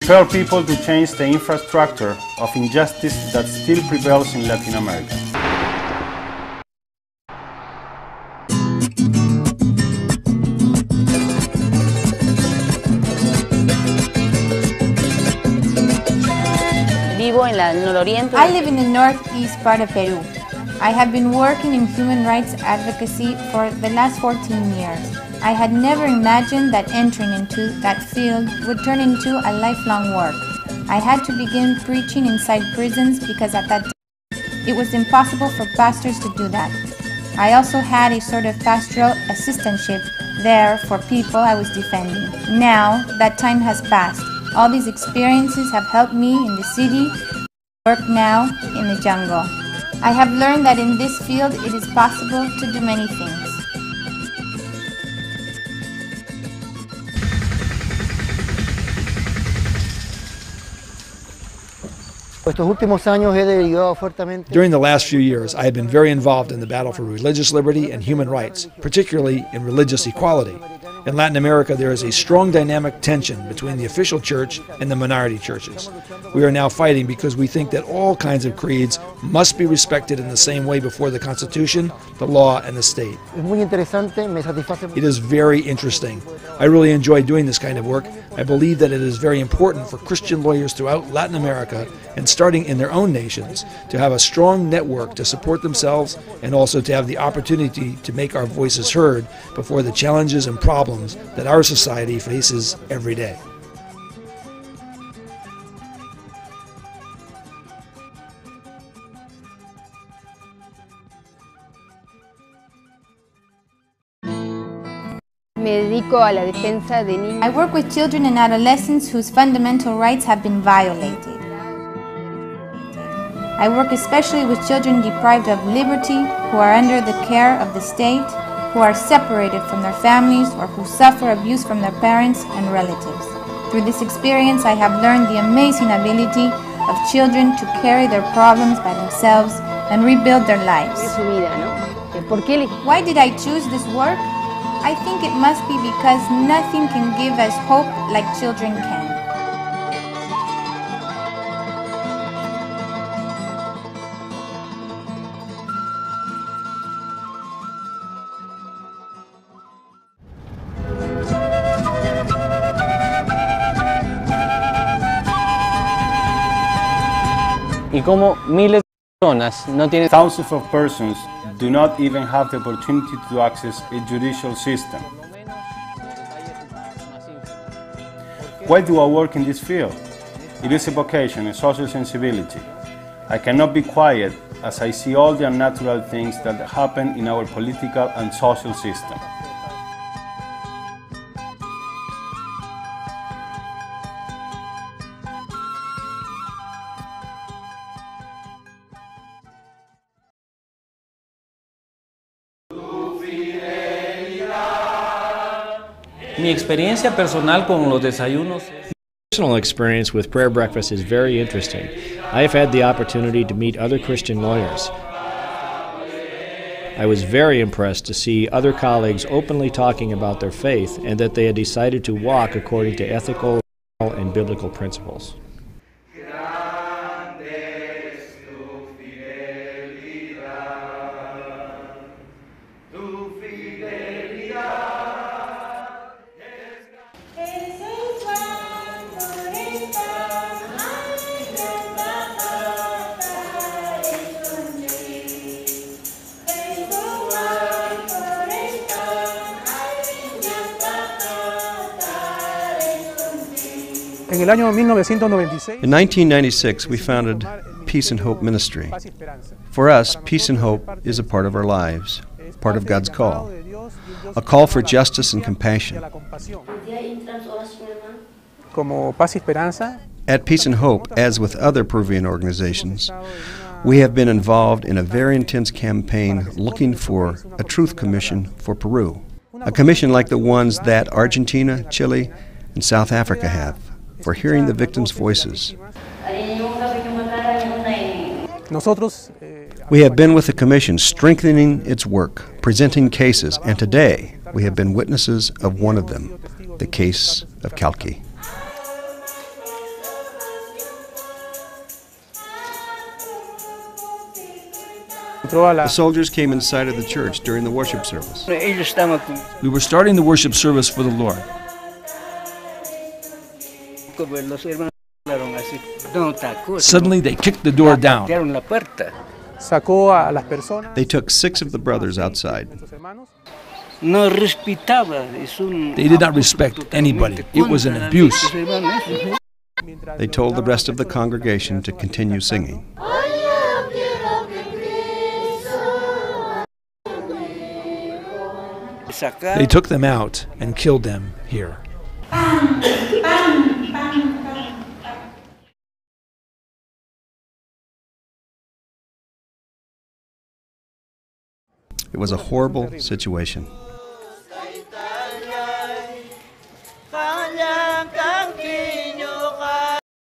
Tell people to change the infrastructure of injustice that still prevails in Latin America. I live in the northeast part of Peru. I have been working in human rights advocacy for the last 14 years. I had never imagined that entering into that field would turn into a lifelong work. I had to begin preaching inside prisons because at that time it was impossible for pastors to do that. I also had a sort of pastoral assistantship there for people I was defending. Now that time has passed. All these experiences have helped me in the city, work now in the jungle. I have learned that in this field it is possible to do many things. During the last few years, I have been very involved in the battle for religious liberty and human rights, particularly in religious equality. In Latin America, there is a strong dynamic tension between the official church and the minority churches. We are now fighting because we think that all kinds of creeds must be respected in the same way before the Constitution, the law, and the state. It is very interesting. I really enjoy doing this kind of work. I believe that it is very important for Christian lawyers throughout Latin America and starting in their own nations to have a strong network to support themselves and also to have the opportunity to make our voices heard before the challenges and problems that our society faces every day. I work with children and adolescents whose fundamental rights have been violated. I work especially with children deprived of liberty, who are under the care of the state, who are separated from their families, or who suffer abuse from their parents and relatives. Through this experience, I have learned the amazing ability of children to carry their problems by themselves and rebuild their lives. Why did I choose this work? I think it must be because nothing can give us hope like children can. Thousands of persons do not even have the opportunity to access a judicial system. Why do I work in this field? It is a vocation, a social sensibility. I cannot be quiet as I see all the unnatural things that happen in our political and social system. Mi experiencia personal con los desayunos. Personal experience with prayer breakfast is very interesting. I have had the opportunity to meet other Christian lawyers. I was very impressed to see other colleagues openly talking about their faith and that they had decided to walk according to ethical and biblical principles. In 1996, we founded Peace and Hope Ministry. For us, peace and hope is a part of our lives, part of God's call, a call for justice and compassion. At Peace and Hope, as with other Peruvian organizations, we have been involved in a very intense campaign looking for a truth commission for Peru, a commission like the ones that Argentina, Chile, and South Africa have, for hearing the victims' voices. We have been with the Commission strengthening its work, presenting cases, and today we have been witnesses of one of them, the case of Calqui. The soldiers came inside of the church during the worship service. We were starting the worship service for the Lord. Suddenly, they kicked the door down. They took 6 of the brothers outside. They did not respect anybody. It was an abuse. They told the rest of the congregation to continue singing. They took them out and killed them here. It was a horrible situation.